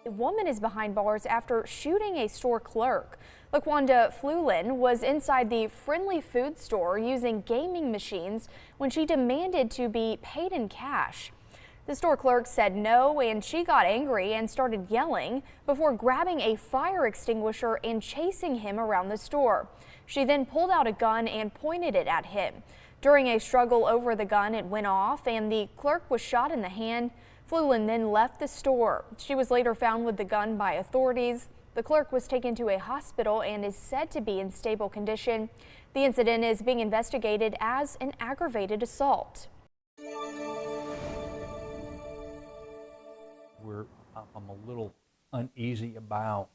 A woman is behind bars after shooting a store clerk. LaQuanda Flulin was inside the Friendly Food store using gaming machines when she demanded to be paid in cash. The store clerk said no, and she got angry and started yelling before grabbing a fire extinguisher and chasing him around the store. She then pulled out a gun and pointed it at him. During a struggle over the gun, it went off and the clerk was shot in the hand. Flulin then left the store. She was later found with the gun by authorities. The clerk was taken to a hospital and is said to be in stable condition. The incident is being investigated as an aggravated assault. I'm a little uneasy about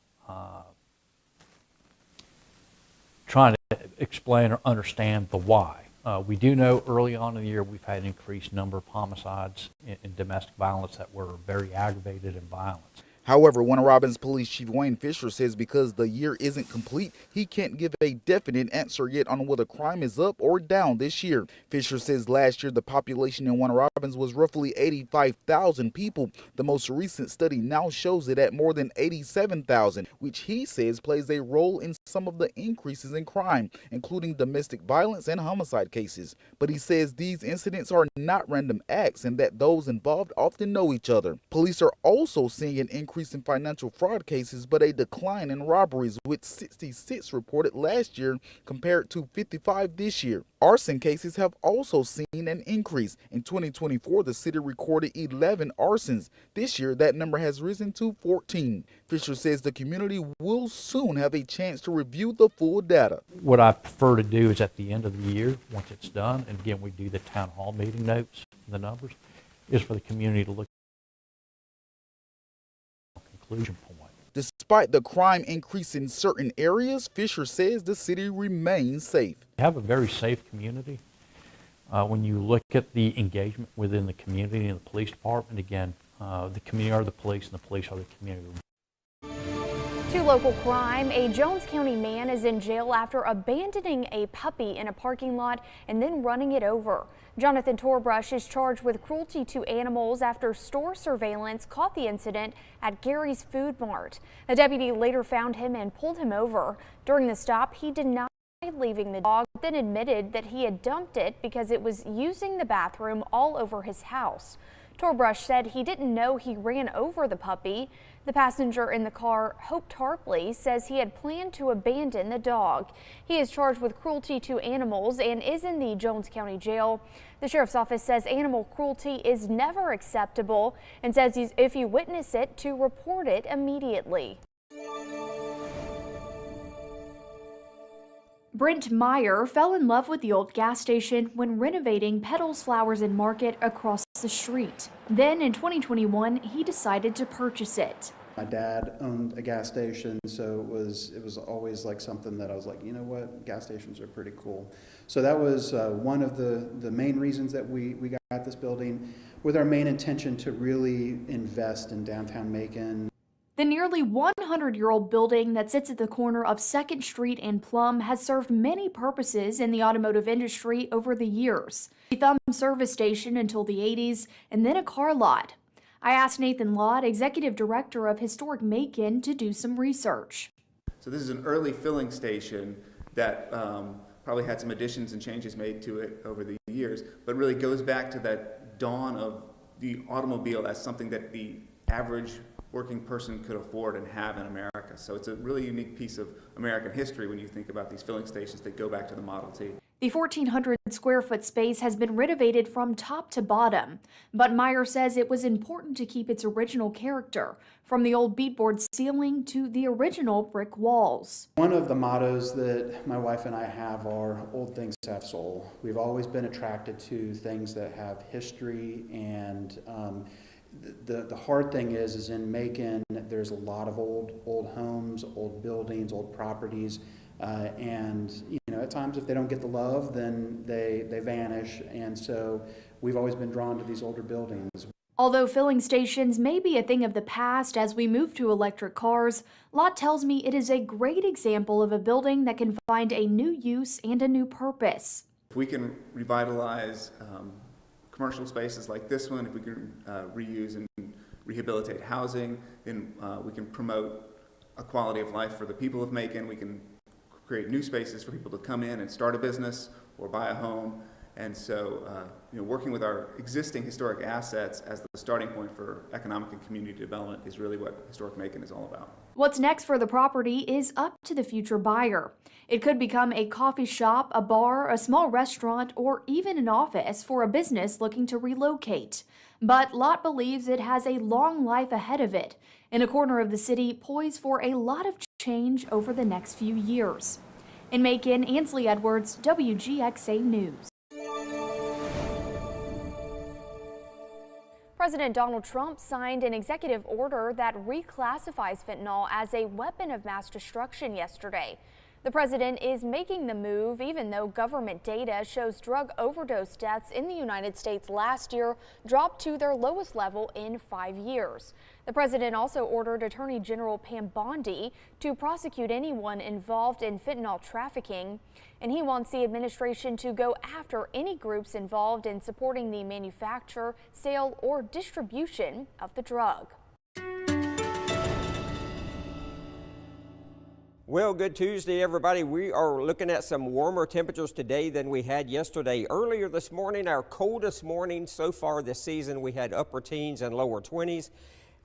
trying to explain or understand the why. We do know early on in the year we've had an increased number of homicides and domestic violence that were very aggravated and violent. However, Warner Robins Police Chief Wayne Fisher says because the year isn't complete, he can't give a definite answer yet on whether crime is up or down this year. Fisher says last year the population in Warner Robins was roughly 85,000 people. The most recent study now shows it at more than 87,000, which he says plays a role in some of the increases in crime, including domestic violence and homicide cases. But he says these incidents are not random acts and that those involved often know each other. Police are also seeing an increase in financial fraud cases, but a decline in robberies, with 66 reported last year compared to 55 this year. Arson cases have also seen an increase. In 2024, the city recorded 11 arsons. This year, that number has risen to 14. Fisher says the community will soon have a chance to review the full data. What I prefer to do is at the end of the year, once it's done, and again, we do the town hall meeting notes, the numbers, is for the community to look at the conclusion point. Despite the crime increase in certain areas, Fisher says the city remains safe. We have a very safe community. When you look at the engagement within the community and the police department, again, the community are the police and the police are the community. To local crime, a Jones County man is in jail after abandoning a puppy in a parking lot and then running it over. Jonathan Torbrush is charged with cruelty to animals after store surveillance caught the incident at Gary's Food Mart. A deputy later found him and pulled him over. During the stop, he denied leaving the dog, then admitted that he had dumped it because it was using the bathroom all over his house. Torbrush said he didn't know he ran over the puppy. The passenger in the car, Hope Tarpley, says he had planned to abandon the dog. He is charged with cruelty to animals and is in the Jones County Jail. The sheriff's office says animal cruelty is never acceptable and says if you witness it, to report it immediately. Brent Meyer fell in love with the old gas station when renovating Petals Flowers and Market across the street. Then in 2021, he decided to purchase it. My dad owned a gas station, so it was always like something that I was like, you know what, gas stations are pretty cool. So that was one of the main reasons that we got this building, with our main intention to really invest in downtown Macon. The nearly 100-year-old building that sits at the corner of 2nd Street and Plum has served many purposes in the automotive industry over the years. A thumb service station until the 80s, and then a car lot. I asked Nathan Lott, Executive Director of Historic Macon, to do some research. So this is an early filling station that probably had some additions and changes made to it over the years, but really goes back to that dawn of the automobile as something that the average working person could afford and have in America. So it's a really unique piece of American history when you think about these filling stations that go back to the Model T. The 1,400 square foot space has been renovated from top to bottom, but Meyer says it was important to keep its original character, from the old beadboard ceiling to the original brick walls. One of the mottos that my wife and I have are old things have soul. We've always been attracted to things that have history, and the hard thing is in Macon, there's a lot of old homes, old buildings, old properties, and you know, at times if they don't get the love, then they vanish, and so we've always been drawn to these older buildings. Although filling stations may be a thing of the past as we move to electric cars, Lott tells me it is a great example of a building that can find a new use and a new purpose. If we can revitalize commercial spaces like this one, if we can reuse and rehabilitate housing, then we can promote a quality of life for the people of Macon. We can create new spaces for people to come in and start a business or buy a home. And so, working with our existing historic assets as the starting point for economic and community development is really what Historic Macon is all about. What's next for the property is up to the future buyer. It could become a coffee shop, a bar, a small restaurant, or even an office for a business looking to relocate. But Lott believes it has a long life ahead of it, in a corner of the city poised for a lot of change over the next few years. In Macon, Ansley Edwards, WGXA News. President Donald Trump signed an executive order that reclassifies fentanyl as a weapon of mass destruction yesterday. The president is making the move even though government data shows drug overdose deaths in the United States last year dropped to their lowest level in 5 years. The president also ordered Attorney General Pam Bondi to prosecute anyone involved in fentanyl trafficking, and he wants the administration to go after any groups involved in supporting the manufacture, sale, or distribution of the drug. Well, good Tuesday, everybody. We are looking at some warmer temperatures today than we had yesterday. Earlier this morning, our coldest morning so far this season, we had upper teens and lower 20s.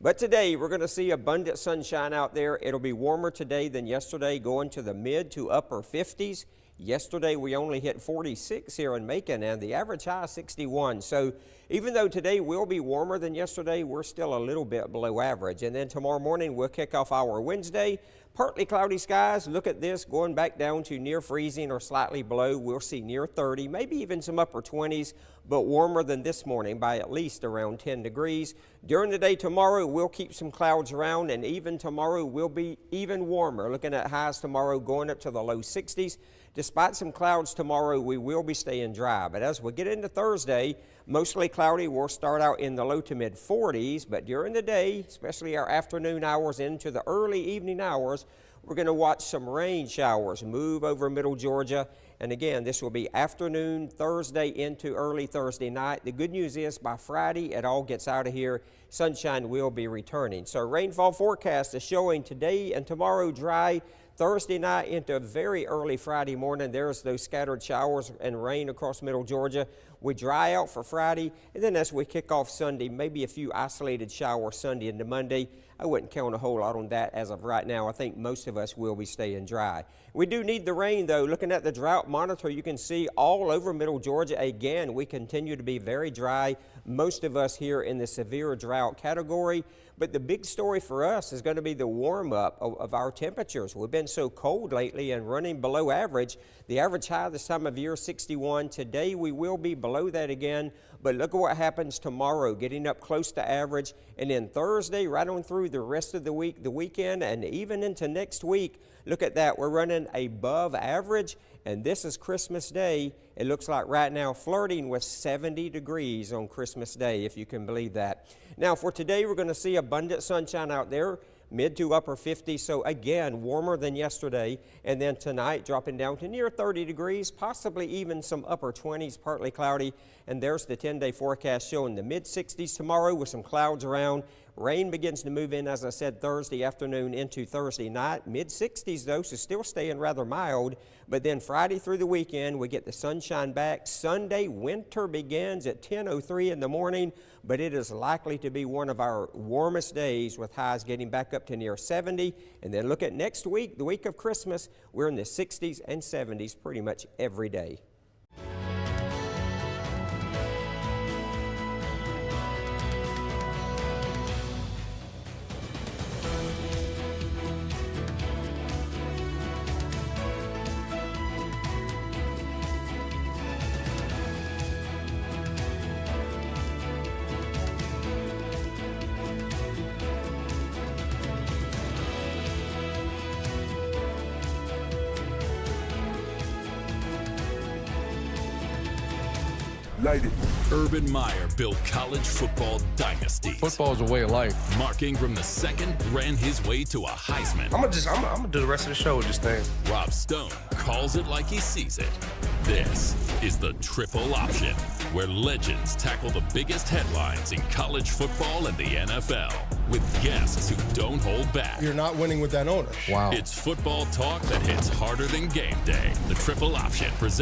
But today, we're going to see abundant sunshine out there. It'll be warmer today than yesterday, going to the mid to upper 50s. Yesterday, we only hit 46 here in Macon, and the average high is 61. So even though today will be warmer than yesterday, we're still a little bit below average. And then tomorrow morning, we'll kick off our Wednesday. Partly cloudy skies. Look at this, going back down to near freezing or slightly below. We'll see near 30, maybe even some upper 20s, but warmer than this morning by at least around 10 degrees. During the day tomorrow, we'll keep some clouds around, and even tomorrow will be even warmer. Looking at highs tomorrow going up to the low 60s. Despite some clouds tomorrow, we will be staying dry. But as we get into Thursday, mostly cloudy. We'll start out in the low to mid 40s, but during the day, especially our afternoon hours into the early evening hours, we're going to watch some rain showers move over middle Georgia. And again, this will be afternoon Thursday into early Thursday night. The good news is by Friday, it all gets out of here. Sunshine will be returning. So rainfall forecast is showing today and tomorrow dry. Thursday night into very early Friday morning, there's those scattered showers and rain across middle Georgia. We dry out for Friday, and then as we kick off Sunday, maybe a few isolated showers Sunday into Monday. I wouldn't count a whole lot on that as of right now. I think most of us will be staying dry. We do need the rain, though. Looking at the drought monitor, you can see all over middle Georgia, again, we continue to be very dry. Most of us here in the severe drought category. But the big story for us is going to be the warm-up of our temperatures. We've been so cold lately and running below average. The average high this time of year, 61. Today, we will be below that again. But look at what happens tomorrow, getting up close to average. And then Thursday, right on through the rest of the week, the weekend, and even into next week, look at that. We're running above average. And this is Christmas Day. It looks like right now flirting with 70 degrees on Christmas Day, if you can believe that. Now for today, we're going to see abundant sunshine out there, mid to upper 50s. So again, warmer than yesterday. And then tonight, dropping down to near 30 degrees, possibly even some upper 20s, partly cloudy. And there's the 10-day forecast showing the mid 60s tomorrow with some clouds around. Rain begins to move in, as I said, Thursday afternoon into Thursday night. Mid 60s, though, so still staying rather mild. But then Friday through the weekend, we get the sunshine back. Sunday, winter begins at 10:03 in the morning, but it is likely to be one of our warmest days with highs getting back up to near 70. And then look at next week, the week of Christmas, we're in the 60s and 70s pretty much every day. Urban Meyer built college football dynasties. Football is a way of life. Mark Ingram II ran his way to a Heisman. I'm gonna do the rest of the show with this thing. Rob Stone calls it like he sees it. This is the Triple Option, where legends tackle the biggest headlines in college football and the NFL with guests who don't hold back. You're not winning with that owner. It's football talk that hits harder than game day. The Triple Option presents